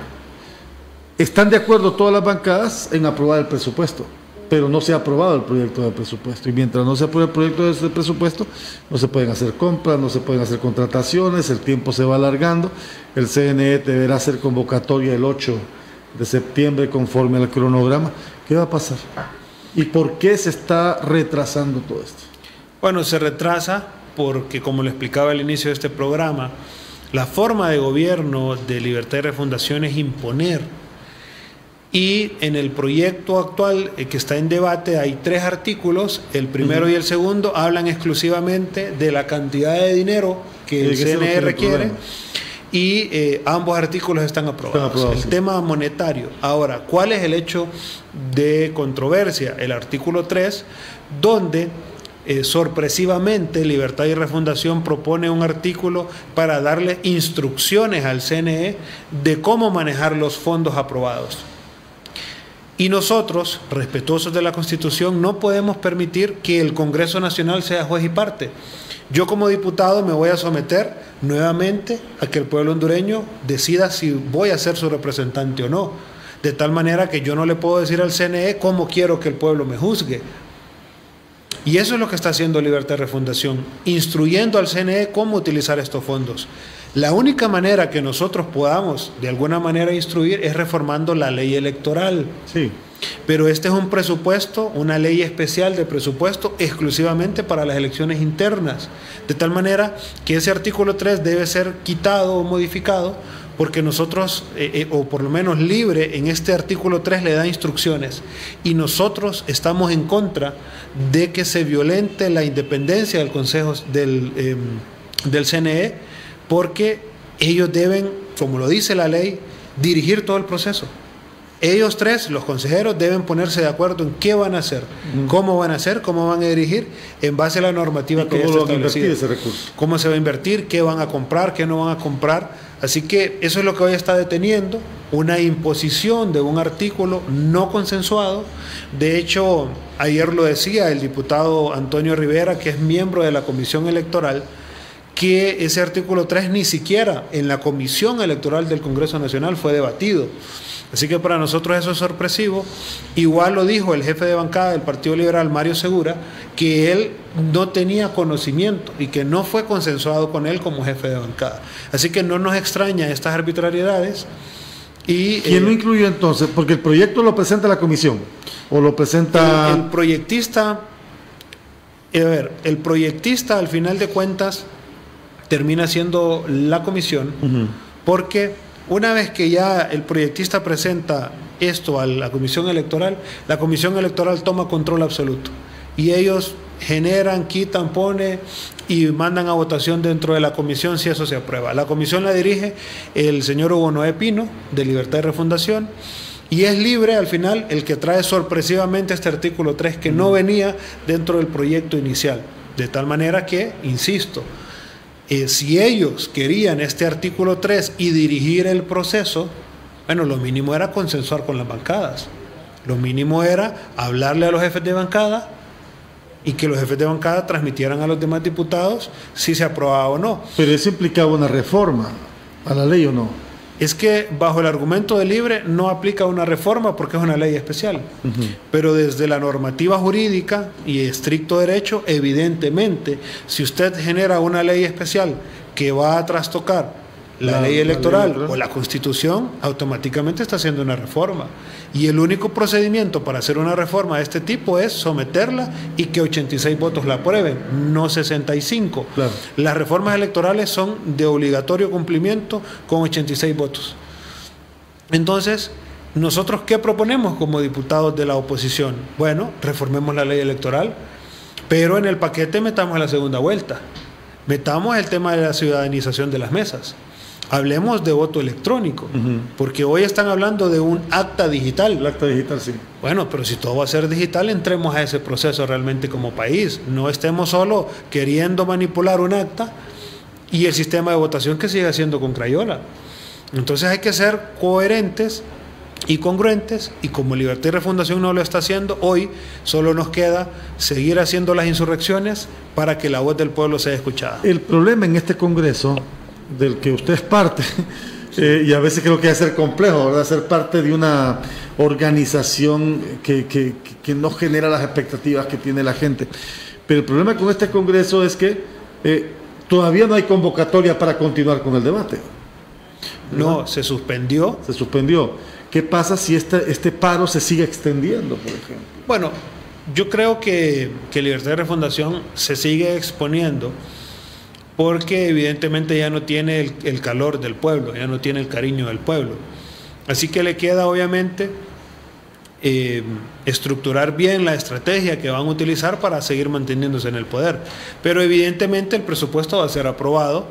Están de acuerdo todas las bancadas en aprobar el presupuesto, pero no se ha aprobado el proyecto de presupuesto. Y mientras no se apruebe el proyecto de presupuesto, no se pueden hacer compras, no se pueden hacer contrataciones, el tiempo se va alargando. El CNE deberá hacer convocatoria el 8 de septiembre conforme al cronograma. ¿Qué va a pasar? ¿Y por qué se está retrasando todo esto? Bueno, se retrasa porque, como le explicaba al inicio de este programa, la forma de gobierno de Libertad y Refundación es imponer Y en el proyecto actual que está en debate hay 3 artículos, el primero y el segundo hablan exclusivamente de la cantidad de dinero que el CNE requiere, y ambos artículos están aprobados. El tema monetario. Ahora, ¿cuál es el hecho de controversia? El artículo 3, donde sorpresivamente Libertad y Refundación propone un artículo para darle instrucciones al CNE de cómo manejar los fondos aprobados. Y nosotros, respetuosos de la Constitución, no podemos permitir que el Congreso Nacional sea juez y parte. Yo como diputado me voy a someter nuevamente a que el pueblo hondureño decida si voy a ser su representante o no. De tal manera que yo no le puedo decir al CNE cómo quiero que el pueblo me juzgue. Y eso es lo que está haciendo Libertad y Refundación, instruyendo al CNE cómo utilizar estos fondos. La única manera que nosotros podamos de alguna manera instruir es reformando la ley electoral. Sí. Pero este es un presupuesto, una ley especial de presupuesto exclusivamente para las elecciones internas. De tal manera que ese artículo 3 debe ser quitado o modificado, porque nosotros, o por lo menos Libre, en este artículo 3 le da instrucciones. Y nosotros estamos en contra de que se violente la independencia del Consejo del CNE, porque ellos deben, como lo dice la ley, dirigir todo el proceso. Ellos 3, los consejeros, deben ponerse de acuerdo en qué van a hacer, cómo van a hacer, cómo van a dirigir, en base a la normativa que ya está establecida. Ese recurso. Cómo se va a invertir, qué van a comprar, qué no van a comprar. Así que eso es lo que hoy está deteniendo, una imposición de un artículo no consensuado. De hecho, ayer lo decía el diputado Antonio Rivera, que es miembro de la Comisión Electoral, que ese artículo 3 ni siquiera en la Comisión Electoral del Congreso Nacional fue debatido. Así que para nosotros eso es sorpresivo. Igual lo dijo el jefe de bancada del Partido Liberal, Mario Segura, que él no tenía conocimiento y que no fue consensuado con él como jefe de bancada. Así que no nos extraña estas arbitrariedades. Y, ¿quién lo incluyó entonces? Porque el proyecto lo presenta la comisión, o lo presenta... El proyectista, el proyectista al final de cuentas termina siendo la comisión, porque una vez que ya el proyectista presenta esto a la comisión electoral toma control absoluto. Y ellos generan, quitan, ponen y mandan a votación dentro de la comisión si eso se aprueba. La comisión la dirige el señor Hugo Noé Pino, de Libertad y Refundación, y es Libre al final el que trae sorpresivamente este artículo 3 que no venía dentro del proyecto inicial. De tal manera que, insisto, si ellos querían este artículo 3 y dirigir el proceso, bueno, lo mínimo era consensuar con las bancadas. Lo mínimo era hablarle a los jefes de bancada y que los jefes de bancada transmitieran a los demás diputados si se aprobaba o no. Pero eso implicaba una reforma a la ley, ¿o no? Es que bajo el argumento de Libre no aplica una reforma porque es una ley especial. Pero desde la normativa jurídica y estricto derecho, evidentemente, si usted genera una ley especial que va a trastocar la ley electoral o la Constitución, automáticamente está haciendo una reforma. Y el único procedimiento para hacer una reforma de este tipo es someterla y que 86 votos la aprueben, no 65. Claro. Las reformas electorales son de obligatorio cumplimiento con 86 votos. Entonces, ¿nosotros qué proponemos como diputados de la oposición? Bueno, reformemos la ley electoral, pero en el paquete metamos la segunda vuelta. Metamos el tema de la ciudadanización de las mesas. Hablemos de voto electrónico, porque hoy están hablando de un acta digital. El acta digital, sí. Bueno, pero si todo va a ser digital, entremos a ese proceso realmente como país. No estemos solo queriendo manipular un acta y el sistema de votación que sigue haciendo con crayola. Entonces hay que ser coherentes y congruentes, y como Libertad y Refundación no lo está haciendo, hoy solo nos queda seguir haciendo las insurrecciones para que la voz del pueblo sea escuchada. El problema en este Congreso, del que usted es parte, y a veces creo que va a ser complejo, ¿verdad? Ser parte de una organización que no genera las expectativas que tiene la gente. Pero el problema con este Congreso es que todavía no hay convocatoria para continuar con el debate, ¿verdad? No, se suspendió. Se suspendió. ¿Qué pasa si este paro se sigue extendiendo, por ejemplo? Bueno, yo creo que Libertad y Refundación se sigue exponiendo porque evidentemente ya no tiene el calor del pueblo, ya no tiene el cariño del pueblo. Así que le queda obviamente estructurar bien la estrategia que van a utilizar para seguir manteniéndose en el poder. Pero evidentemente el presupuesto va a ser aprobado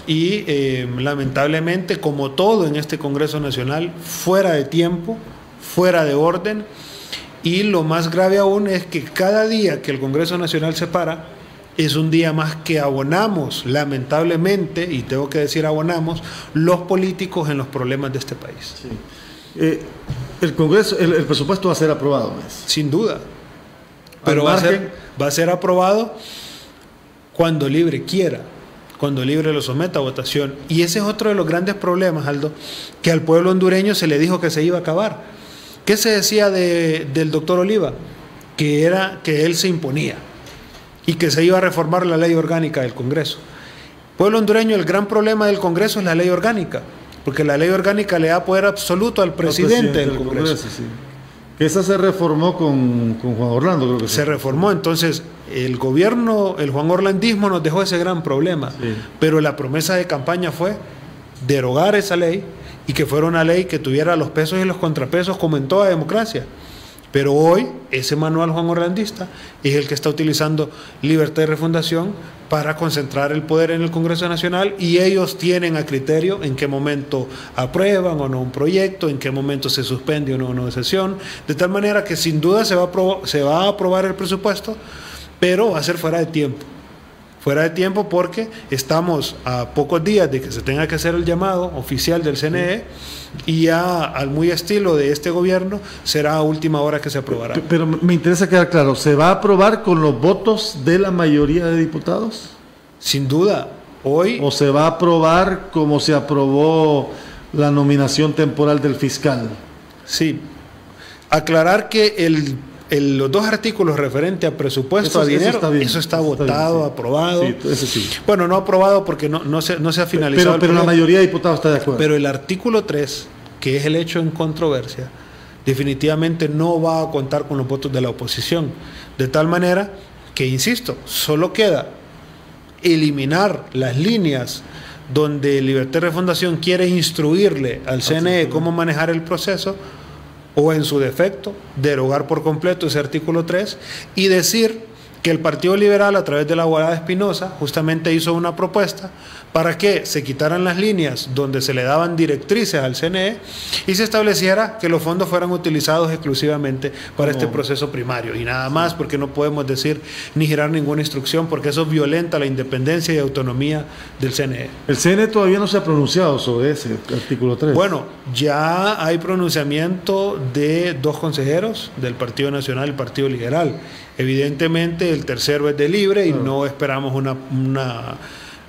y lamentablemente, como todo en este Congreso Nacional, fuera de tiempo, fuera de orden, y lo más grave aún es que cada día que el Congreso Nacional se para es un día más que abonamos, lamentablemente, y tengo que decir abonamos, los políticos en los problemas de este país. Sí. El Congreso, el presupuesto va a ser aprobado, ¿ves? Sin duda, pero va a ser aprobado cuando Libre quiera, cuando Libre lo someta a votación. Y ese es otro de los grandes problemas, Aldo, que al pueblo hondureño se le dijo que se iba a acabar. ¿Qué se decía del doctor Oliva? Que era que él se imponía y que se iba a reformar la ley orgánica del Congreso. Pueblo hondureño, el gran problema del Congreso es la ley orgánica, porque la ley orgánica le da poder absoluto al presidente del Congreso. Sí. Esa se reformó con Juan Orlando, creo que se reformó. Entonces, el gobierno, el Juan Orlandismo nos dejó ese gran problema, sí. Pero la promesa de campaña fue derogar esa ley y que fuera una ley que tuviera los pesos y los contrapesos como en toda democracia. Pero hoy ese manual Juan Orlandista es el que está utilizando Libertad y Refundación para concentrar el poder en el Congreso Nacional, y ellos tienen a criterio en qué momento aprueban o no un proyecto, en qué momento se suspende o no una sesión, de tal manera que sin duda se va a aprobar el presupuesto, pero va a ser fuera de tiempo. Fuera de tiempo porque estamos a pocos días de que se tenga que hacer el llamado oficial del CNE, y ya al muy estilo de este gobierno será a última hora que se aprobará. Pero me interesa quedar claro, ¿se va a aprobar con los votos de la mayoría de diputados? Sin duda, hoy... ¿O se va a aprobar como se aprobó la nominación temporal del fiscal? Sí, aclarar que los dos artículos referentes a presupuesto, a dinero, eso está votado, bien, sí. Aprobado. Sí, eso sí. Bueno, no aprobado porque no se ha finalizado. Pero la mayoría de diputados está de acuerdo. Pero el artículo 3, que es el hecho en controversia, definitivamente no va a contar con los votos de la oposición. De tal manera que, insisto, solo queda eliminar las líneas donde Libertad y Refundación quiere instruirle al CNE cómo manejar el proceso, o en su defecto, derogar por completo ese artículo 3 y decir que el Partido Liberal, a través de la abogada Espinosa, justamente hizo una propuesta para que se quitaran las líneas donde se le daban directrices al CNE y se estableciera que los fondos fueran utilizados exclusivamente para este proceso primario y nada más, porque no podemos decir ni girar ninguna instrucción, porque eso violenta la independencia y autonomía del CNE. El CNE todavía no se ha pronunciado sobre ese artículo 3. Bueno, ya hay pronunciamiento de dos consejeros del Partido Nacional y el Partido Liberal. Evidentemente el tercero es de Libre y no esperamos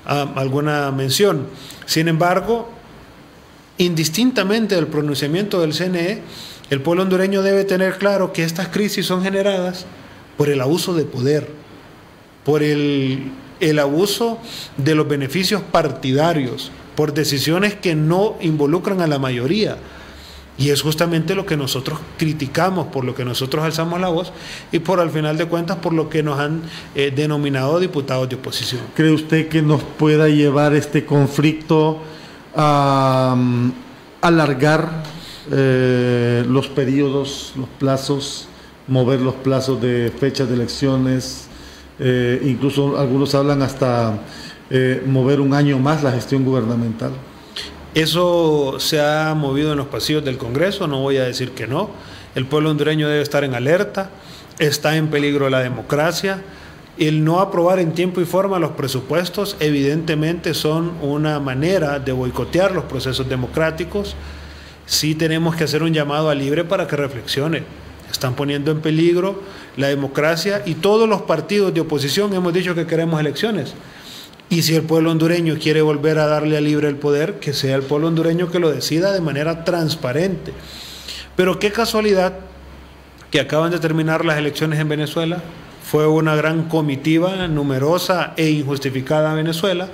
alguna mención. Sin embargo, indistintamente del pronunciamiento del CNE, el pueblo hondureño debe tener claro que estas crisis son generadas por el abuso de poder, por el abuso de los beneficios partidarios, por decisiones que no involucran a la mayoría. Y es justamente lo que nosotros criticamos, por lo que nosotros alzamos la voz y por, al final de cuentas, por lo que nos han denominado diputados de oposición. ¿Cree usted que nos pueda llevar este conflicto a alargar los periodos, los plazos, mover los plazos de fechas de elecciones? Incluso algunos hablan hasta mover un año más la gestión gubernamental. Eso se ha movido en los pasillos del Congreso, no voy a decir que no. El pueblo hondureño debe estar en alerta, está en peligro la democracia. El no aprobar en tiempo y forma los presupuestos evidentemente son una manera de boicotear los procesos democráticos. Sí tenemos que hacer un llamado a Libre para que reflexione. Están poniendo en peligro la democracia y todos los partidos de oposición hemos dicho que queremos elecciones. Y si el pueblo hondureño quiere volver a darle a Libre el poder, que sea el pueblo hondureño que lo decida de manera transparente. Pero qué casualidad que acaban de terminar las elecciones en Venezuela. Fue una gran comitiva, numerosa e injustificada a Venezuela.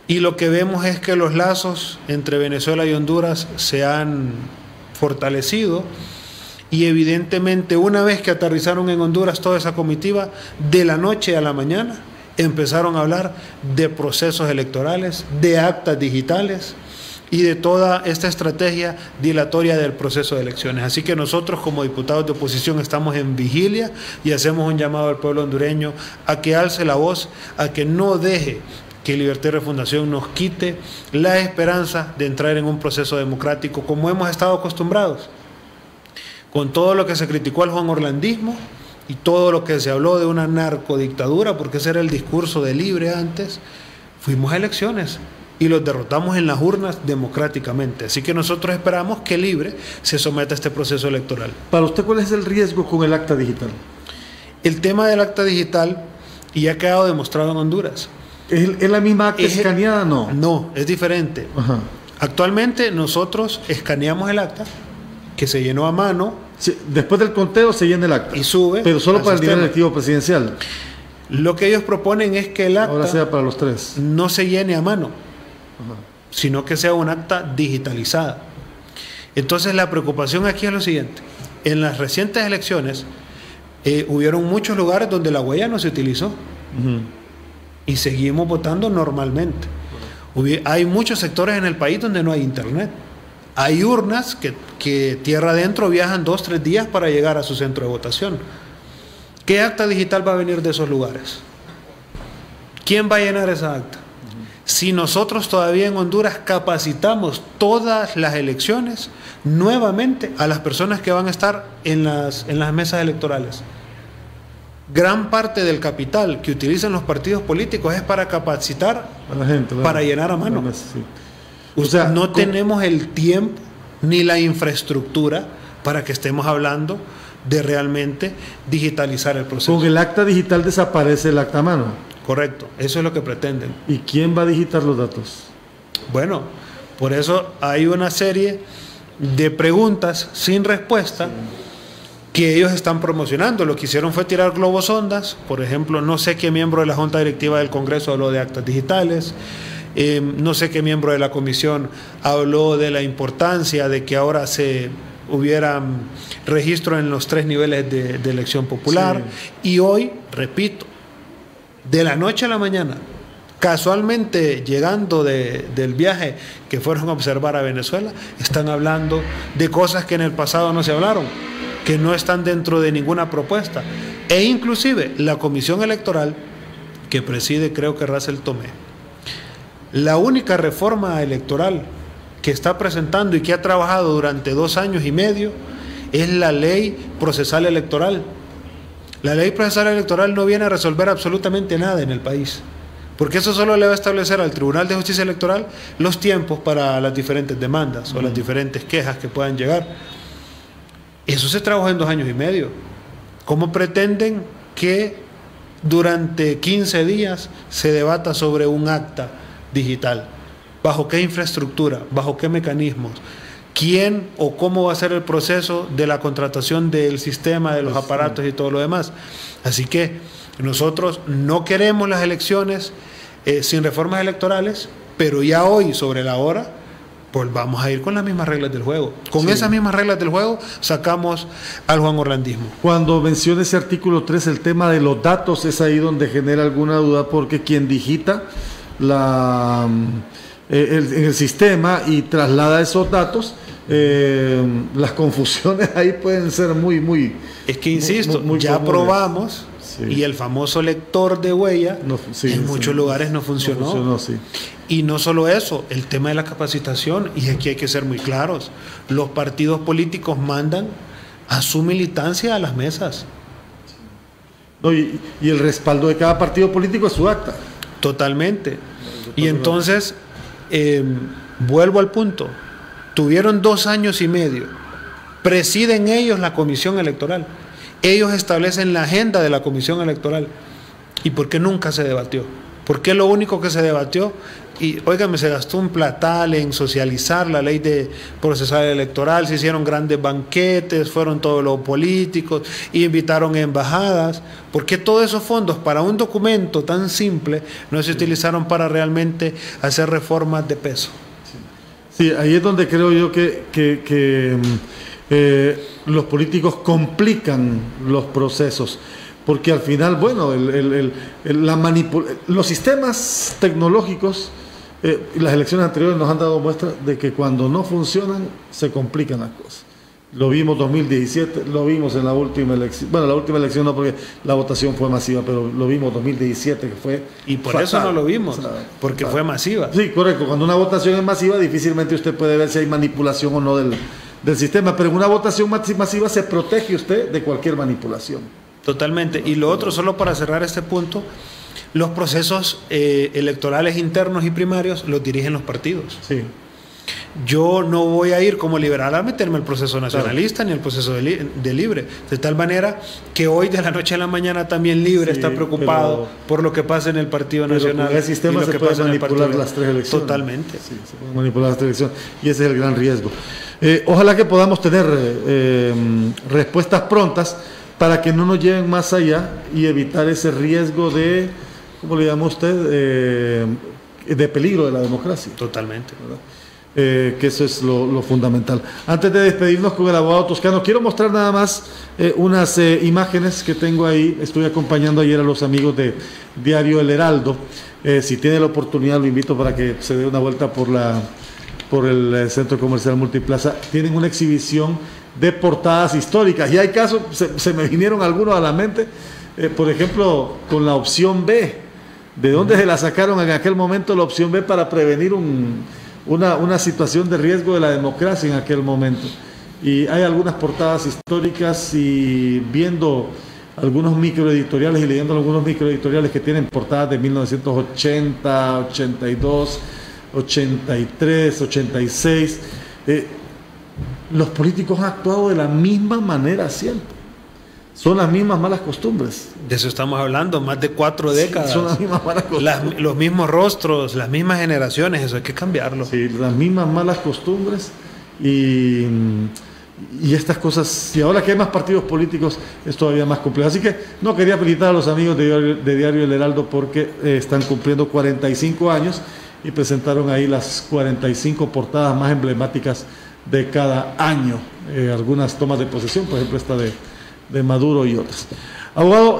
Y lo que vemos es que los lazos entre Venezuela y Honduras se han fortalecido. Y evidentemente, una vez que aterrizaron en Honduras toda esa comitiva, de la noche a la mañana, empezaron a hablar de procesos electorales, de actas digitales, y de toda esta estrategia dilatoria del proceso de elecciones. Así que nosotros como diputados de oposición estamos en vigilia y hacemos un llamado al pueblo hondureño a que alce la voz, a que no deje que Libertad y Refundación nos quite la esperanza de entrar en un proceso democrático como hemos estado acostumbrados. Con todo lo que se criticó al Juan Orlandismo y todo lo que se habló de una narcodictadura, porque ese era el discurso de Libre antes, fuimos a elecciones y los derrotamos en las urnas democráticamente. Así que nosotros esperamos que Libre se someta a este proceso electoral. Para usted, ¿cuál es el riesgo con el acta digital? El tema del acta digital ya ha quedado demostrado en Honduras. ¿Es la misma acta escaneada? No. No, es diferente. Ajá. Actualmente nosotros escaneamos el acta que se llenó a mano. Sí, después del conteo se llena el acta. Y sube. Pero solo para el nivel electivo presidencial. Lo que ellos proponen es que el acta ahora sea para los tres. No se llene a mano, Ajá, sino que sea un acta digitalizada. Entonces la preocupación aquí es lo siguiente. En las recientes elecciones hubieron muchos lugares donde la huella no se utilizó. Y seguimos votando normalmente. Hay muchos sectores en el país donde no hay internet. Hay urnas que tierra adentro viajan 2-3 días para llegar a su centro de votación. ¿Qué acta digital va a venir de esos lugares? ¿Quién va a llenar esa acta? Si nosotros todavía en Honduras capacitamos todas las elecciones nuevamente a las personas que van a estar en las mesas electorales. Gran parte del capital que utilizan los partidos políticos es para capacitar a la gente, para llenar a mano. Sí. O sea, no tenemos el tiempo ni la infraestructura para que estemos hablando de realmente digitalizar el proceso. Con el acta digital desaparece el acta a mano. Correcto, eso es lo que pretenden. ¿Y quién va a digitar los datos? Bueno, por eso hay una serie de preguntas sin respuesta que ellos están promocionando. Lo que hicieron fue tirar globos sondas. Por ejemplo, no sé qué miembro de la Junta Directiva del Congreso habló de actas digitales. No sé qué miembro de la comisión habló de la importancia de que ahora se hubiera registro en los 3 niveles de elección popular. Sí. Y hoy, repito, de la noche a la mañana, casualmente llegando del viaje que fueron a observar a Venezuela, están hablando de cosas que en el pasado no se hablaron, que no están dentro de ninguna propuesta. E inclusive la comisión electoral que preside, creo que Russell Tomé, la única reforma electoral que está presentando y que ha trabajado durante 2 años y medio es la ley procesal electoral. La ley procesal electoral no viene a resolver absolutamente nada en el país, porque eso solo le va a establecer al Tribunal de Justicia Electoral los tiempos para las diferentes demandas o las diferentes quejas que puedan llegar. Eso se trabajó en 2 años y medio. ¿Cómo pretenden que durante 15 días se debata sobre un acta digital? ¿Bajo qué infraestructura? ¿Bajo qué mecanismos? ¿Quién o cómo va a ser el proceso de la contratación del sistema, de los aparatos y todo lo demás? Así que nosotros no queremos las elecciones sin reformas electorales, pero ya hoy, sobre la hora, pues vamos a ir con las mismas reglas del juego. Con esas mismas reglas del juego sacamos al Juan Orlandismo. Cuando menciona ese artículo 3, el tema de los datos, es ahí donde genera alguna duda, porque quien digita en el sistema y traslada esos datos, las confusiones ahí pueden ser muy... Es que insisto, muy ya comunes. Probamos y el famoso lector de huella en muchos lugares no funcionó. Y no solo eso, el tema de la capacitación, y aquí hay que ser muy claros, los partidos políticos mandan a su militancia a las mesas. No, y el respaldo de cada partido político es su acta. Totalmente. Y entonces, vuelvo al punto, tuvieron 2 años y medio, presiden ellos la comisión electoral, ellos establecen la agenda de la comisión electoral. ¿Y por qué nunca se debatió? ¿Por qué lo único que se debatió? Y óigame, se gastó un platal en socializar la ley de procesal electoral, se hicieron grandes banquetes, fueron todos los políticos, invitaron embajadas. ¿Por qué todos esos fondos para un documento tan simple no se utilizaron para realmente hacer reformas de peso? Sí, ahí es donde creo yo que los políticos complican los procesos, porque al final, bueno, los sistemas tecnológicos las elecciones anteriores nos han dado muestra de que cuando no funcionan, se complican las cosas. Lo vimos 2017, lo vimos en la última elección. Bueno, la última elección no, porque la votación fue masiva, pero lo vimos 2017, que fue y por fatal. eso no lo vimos, porque fue masiva. Sí, correcto. Cuando una votación es masiva, difícilmente usted puede ver si hay manipulación o no del sistema, pero en una votación masiva se protege usted de cualquier manipulación. Totalmente. Y lo otro, solo para cerrar este punto, los procesos electorales internos y primarios los dirigen los partidos. Sí. Yo no voy a ir como liberal a meterme al proceso nacionalista ni al proceso de Libre, de tal manera que hoy de la noche a la mañana también Libre está preocupado por lo que pasa en el Partido Nacional. Con el sistema se puede manipular las tres elecciones. Totalmente. Sí, se puede manipular las tres elecciones y ese es el gran riesgo. Ojalá que podamos tener respuestas prontas para que no nos lleven más allá y evitar ese riesgo de, ¿cómo le llama usted? De peligro de la democracia. Totalmente. ¿Verdad? Que eso es lo fundamental. Antes de despedirnos con el abogado Toscano, quiero mostrar nada más unas imágenes que tengo ahí. Estoy acompañando ayer a los amigos de Diario El Heraldo. Si tiene la oportunidad, lo invito para que se dé una vuelta por el Centro Comercial Multiplaza. Tienen una exhibición de portadas históricas y hay casos, se me vinieron algunos a la mente, por ejemplo, con la opción B. ¿De dónde se la sacaron en aquel momento la opción B para prevenir una situación de riesgo de la democracia en aquel momento? Y hay algunas portadas históricas y viendo algunos microeditoriales y leyendo algunos microeditoriales que tienen portadas de 1980, 82, 83, 86. Los políticos han actuado de la misma manera siempre. Son las mismas malas costumbres. De eso estamos hablando, más de 4 décadas. Sí, son las mismas malas costumbres. Los mismos rostros, las mismas generaciones, eso hay que cambiarlo. Sí, las mismas malas costumbres y estas cosas. Y ahora que hay más partidos políticos es todavía más complejo. Así que no quería felicitar a los amigos de Diario El Heraldo porque están cumpliendo 45 años y presentaron ahí las 45 portadas más emblemáticas de cada año. Algunas tomas de posesión, por ejemplo esta de Maduro y otras. Abogado,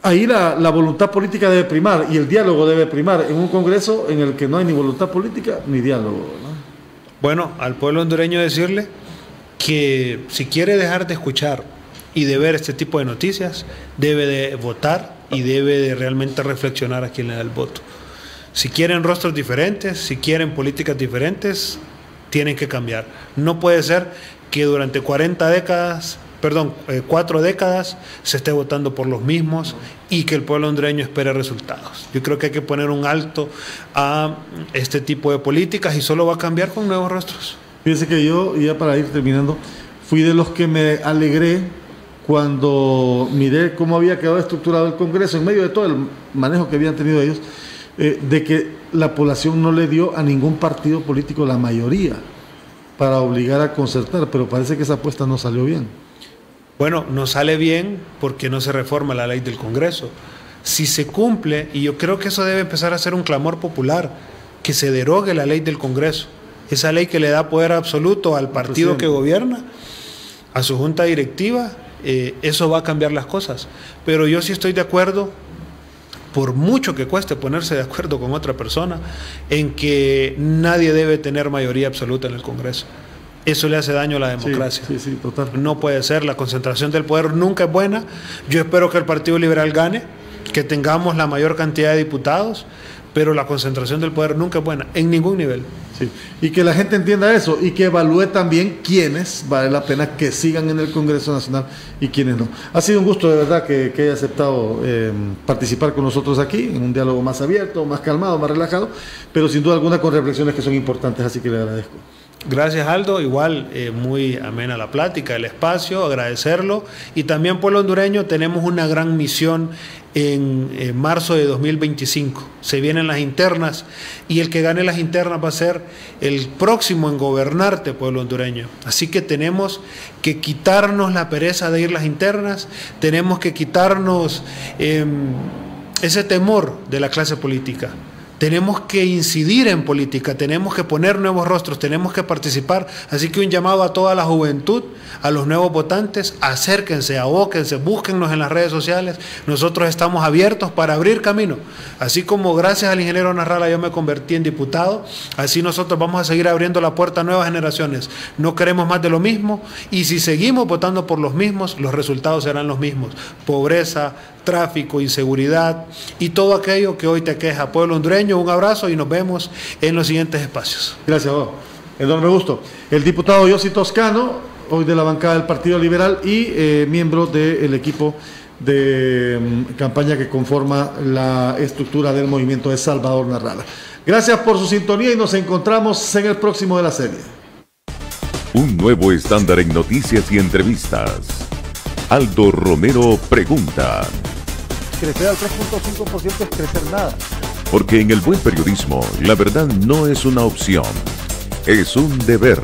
ahí la voluntad política debe primar y el diálogo debe primar en un Congreso en el que no hay ni voluntad política ni diálogo, ¿no? Bueno, al pueblo hondureño decirle que si quiere dejar de escuchar y de ver este tipo de noticias, debe de votar y debe de realmente reflexionar a quién le da el voto. Si quieren rostros diferentes, si quieren políticas diferentes, tienen que cambiar. No puede ser que durante 4 décadas se esté votando por los mismos y que el pueblo hondureño espere resultados. Yo creo que hay que poner un alto a este tipo de políticas y solo va a cambiar con nuevos rostros. Fíjense que yo, ya para ir terminando, fui de los que me alegré cuando miré cómo había quedado estructurado el Congreso en medio de todo el manejo que habían tenido ellos, de que la población no le dio a ningún partido político la mayoría para obligar a concertar, pero parece que esa apuesta no salió bien. Bueno, no sale bien porque no se reforma la ley del Congreso. Si se cumple, y yo creo que eso debe empezar a ser un clamor popular, que se derogue la ley del Congreso, esa ley que le da poder absoluto al partido que gobierna, a su junta directiva, eso va a cambiar las cosas. Pero yo sí estoy de acuerdo, por mucho que cueste ponerse de acuerdo con otra persona, en que nadie debe tener mayoría absoluta en el Congreso. Eso le hace daño a la democracia. Sí, total. No puede ser, la concentración del poder nunca es buena. Yo espero que el Partido Liberal gane, que tengamos la mayor cantidad de diputados, pero la concentración del poder nunca es buena, en ningún nivel. Sí. Y que la gente entienda eso y que evalúe también quiénes vale la pena que sigan en el Congreso Nacional y quiénes no. Ha sido un gusto de verdad que haya aceptado participar con nosotros aquí en un diálogo más abierto, más calmado, más relajado, pero sin duda alguna con reflexiones que son importantes, así que le agradezco. Gracias, Aldo. Igual muy amena la plática, el espacio, agradecerlo. Y también, pueblo hondureño, tenemos una gran misión en marzo de 2025. Se vienen las internas y el que gane las internas va a ser el próximo en gobernarte, pueblo hondureño. Así que tenemos que quitarnos la pereza de ir las internas, tenemos que quitarnos ese temor de la clase política. tenemos que incidir en política, tenemos que poner nuevos rostros, tenemos que participar. Así que un llamado a toda la juventud, a los nuevos votantes: acérquense, abóquense, búsquennos en las redes sociales. Nosotros estamos abiertos para abrir camino. Así como gracias al ingeniero Narrala yo me convertí en diputado, así nosotros vamos a seguir abriendo la puerta a nuevas generaciones. No queremos más de lo mismo, y si seguimos votando por los mismos, los resultados serán los mismos: pobreza, tráfico, inseguridad y todo aquello que hoy te queja. Pueblo hondureño, un abrazo y nos vemos en los siguientes espacios. Gracias, enorme gusto. El diputado Yossi Toscano, hoy de la bancada del Partido Liberal y miembro del equipo de campaña que conforma la estructura del movimiento de Salvador Narrala. Gracias por su sintonía y nos encontramos en el próximo de la serie. Un nuevo estándar en noticias y entrevistas. Aldo Romero pregunta. Crecer al 3.5% es crecer nada. Porque en el buen periodismo, la verdad no es una opción, es un deber.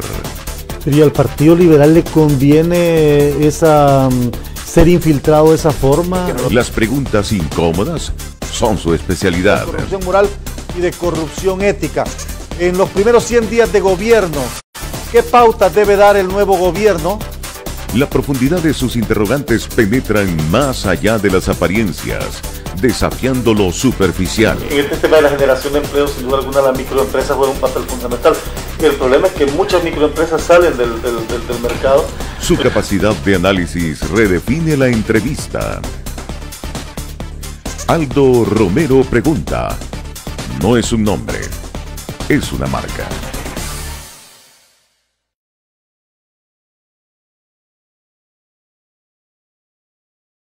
¿Y al Partido Liberal le conviene ser infiltrado de esa forma? Las preguntas incómodas son su especialidad. De corrupción moral y de corrupción ética. En los primeros 100 días de gobierno, ¿qué pautas debe dar el nuevo gobierno? La profundidad de sus interrogantes penetran más allá de las apariencias, desafiando lo superficial. En este tema de la generación de empleo, sin duda alguna, las microempresas juegan un papel fundamental. El problema es que muchas microempresas salen del mercado. Su capacidad de análisis redefine la entrevista. Aldo Romero pregunta. No es un nombre, es una marca.